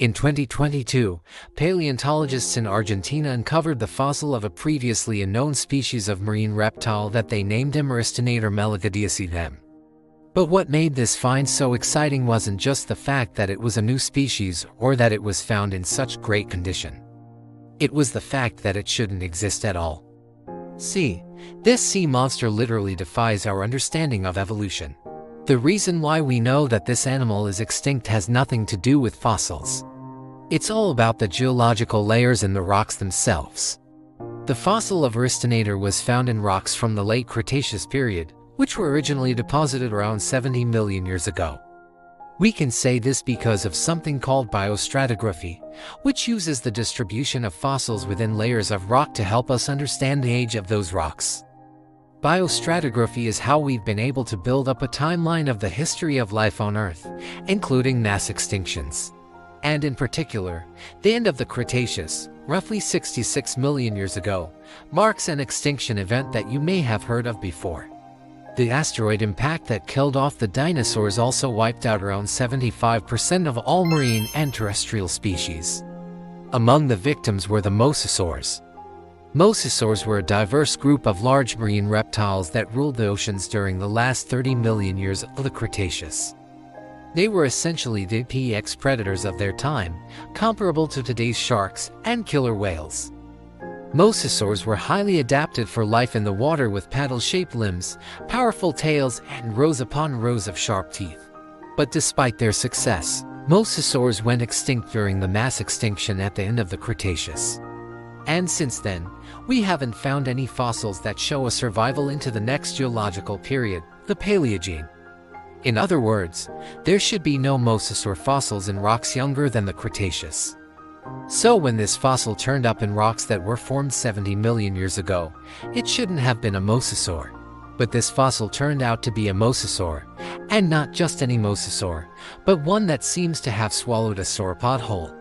In 2022, paleontologists in Argentina uncovered the fossil of a previously unknown species of marine reptile that they named Prehistoric melagadiaceae. But what made this find so exciting wasn't just the fact that it was a new species or that it was found in such great condition. It was the fact that it shouldn't exist at all. See, this sea monster literally defies our understanding of evolution. The reason why we know that this animal is extinct has nothing to do with fossils. It's all about the geological layers in the rocks themselves. The fossil of Prehistoric was found in rocks from the late Cretaceous period, which were originally deposited around 70 million years ago. We can say this because of something called biostratigraphy, which uses the distribution of fossils within layers of rock to help us understand the age of those rocks. Biostratigraphy is how we've been able to build up a timeline of the history of life on Earth, including mass extinctions. And in particular, the end of the Cretaceous, roughly 66 million years ago, marks an extinction event that you may have heard of before. The asteroid impact that killed off the dinosaurs also wiped out around 75% of all marine and terrestrial species. Among the victims were the mosasaurs. Mosasaurs were a diverse group of large marine reptiles that ruled the oceans during the last 30 million years of the Cretaceous. They were essentially the apex predators of their time, comparable to today's sharks and killer whales. Mosasaurs were highly adapted for life in the water with paddle-shaped limbs, powerful tails, and rows upon rows of sharp teeth. But despite their success, mosasaurs went extinct during the mass extinction at the end of the Cretaceous. And since then, we haven't found any fossils that show a survival into the next geological period, the Paleogene. In other words, there should be no mosasaur fossils in rocks younger than the Cretaceous. So when this fossil turned up in rocks that were formed 70 million years ago, it shouldn't have been a mosasaur. But this fossil turned out to be a mosasaur, and not just any mosasaur, but one that seems to have swallowed a sauropod whole.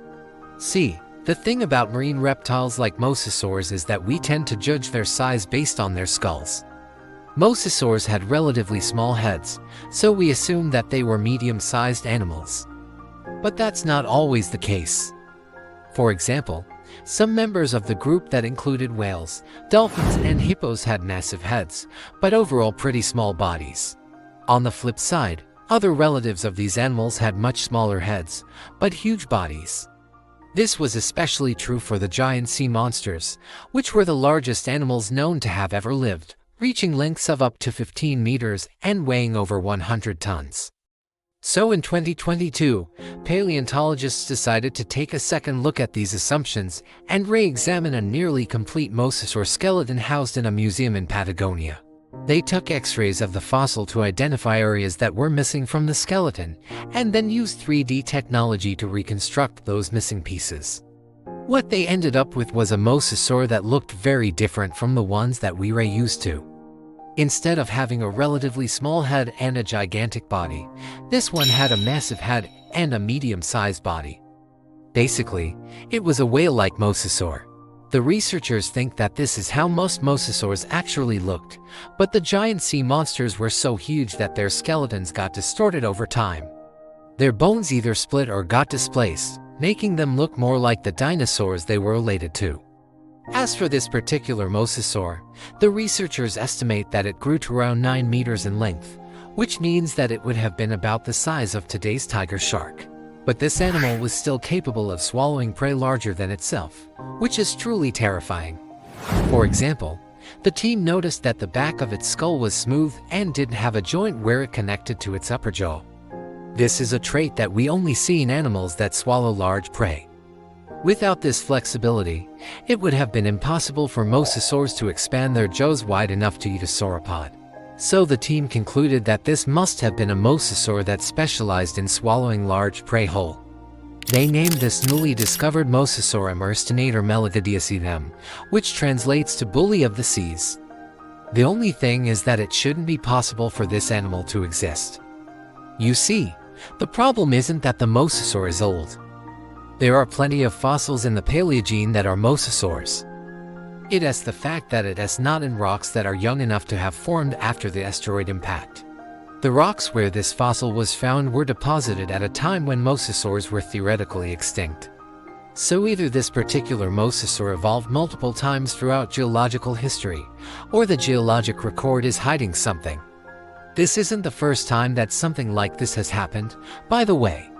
See, the thing about marine reptiles like mosasaurs is that we tend to judge their size based on their skulls. Mosasaurs had relatively small heads, so we assumed that they were medium-sized animals. But that's not always the case. For example, some members of the group that included whales, dolphins, and hippos had massive heads, but overall pretty small bodies. On the flip side, other relatives of these animals had much smaller heads, but huge bodies. This was especially true for the giant sea monsters, which were the largest animals known to have ever lived, reaching lengths of up to 15 meters and weighing over 100 tons. So in 2022, paleontologists decided to take a second look at these assumptions and re-examine a nearly complete mosasaur skeleton housed in a museum in Patagonia. They took X-rays of the fossil to identify areas that were missing from the skeleton, and then used 3D technology to reconstruct those missing pieces. What they ended up with was a mosasaur that looked very different from the ones that we were used to. Instead of having a relatively small head and a gigantic body, this one had a massive head and a medium-sized body. Basically, it was a whale-like mosasaur. The researchers think that this is how most mosasaurs actually looked, but the giant sea monsters were so huge that their skeletons got distorted over time. Their bones either split or got displaced, making them look more like the dinosaurs they were related to. As for this particular mosasaur, the researchers estimate that it grew to around 9 meters in length, which means that it would have been about the size of today's tiger shark. But this animal was still capable of swallowing prey larger than itself, which is truly terrifying. For example, the team noticed that the back of its skull was smooth and didn't have a joint where it connected to its upper jaw. This is a trait that we only see in animals that swallow large prey. Without this flexibility, it would have been impossible for mosasaurs to expand their jaws wide enough to eat a sauropod. So the team concluded that this must have been a mosasaur that specialized in swallowing large prey whole. They named this newly discovered mosasaur Prehistoric melagadiaceae, which translates to bully of the seas. The only thing is that it shouldn't be possible for this animal to exist. You see, the problem isn't that the mosasaur is old. There are plenty of fossils in the Paleogene that are mosasaurs. It is the fact that it is not in rocks that are young enough to have formed after the asteroid impact. The rocks where this fossil was found were deposited at a time when mosasaurs were theoretically extinct. So either this particular mosasaur evolved multiple times throughout geological history, or the geologic record is hiding something. This isn't the first time that something like this has happened, by the way.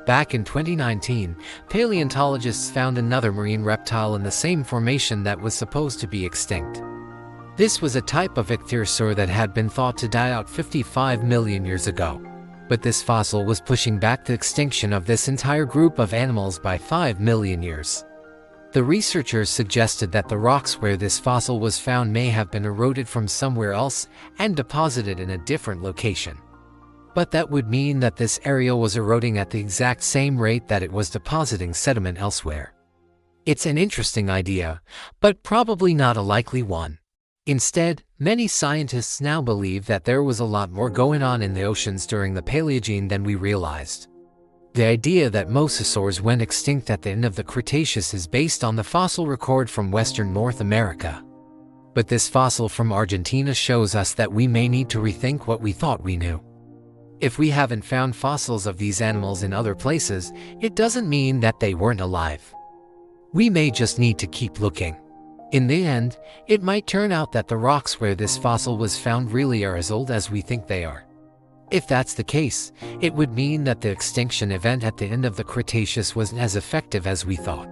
Back in 2019, paleontologists found another marine reptile in the same formation that was supposed to be extinct. This was a type of ichthyosaur that had been thought to die out 55 million years ago. But this fossil was pushing back the extinction of this entire group of animals by 5 million years. The researchers suggested that the rocks where this fossil was found may have been eroded from somewhere else and deposited in a different location. But that would mean that this area was eroding at the exact same rate that it was depositing sediment elsewhere. It's an interesting idea, but probably not a likely one. Instead, many scientists now believe that there was a lot more going on in the oceans during the Paleogene than we realized. The idea that mosasaurs went extinct at the end of the Cretaceous is based on the fossil record from Western North America. But this fossil from Argentina shows us that we may need to rethink what we thought we knew. If we haven't found fossils of these animals in other places, it doesn't mean that they weren't alive. We may just need to keep looking. In the end, it might turn out that the rocks where this fossil was found really are as old as we think they are. If that's the case, it would mean that the extinction event at the end of the Cretaceous wasn't as effective as we thought.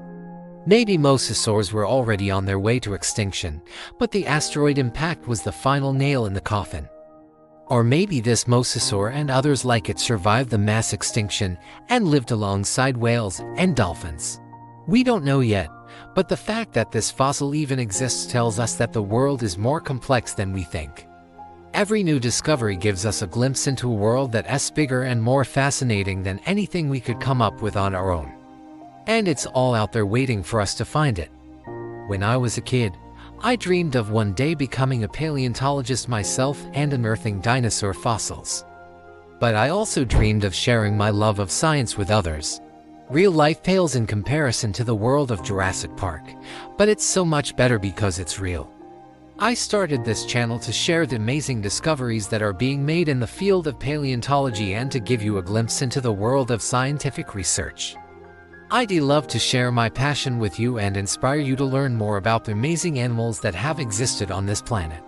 Maybe mosasaurs were already on their way to extinction, but the asteroid impact was the final nail in the coffin. Or maybe this mosasaur and others like it survived the mass extinction and lived alongside whales and dolphins. We don't know yet, but the fact that this fossil even exists tells us that the world is more complex than we think. Every new discovery gives us a glimpse into a world that's bigger and more fascinating than anything we could come up with on our own. And it's all out there waiting for us to find it. When I was a kid, I dreamed of one day becoming a paleontologist myself and unearthing dinosaur fossils. But I also dreamed of sharing my love of science with others. Real life pales in comparison to the world of Jurassic Park, but it's so much better because it's real. I started this channel to share the amazing discoveries that are being made in the field of paleontology and to give you a glimpse into the world of scientific research. I'd love to share my passion with you and inspire you to learn more about the amazing animals that have existed on this planet.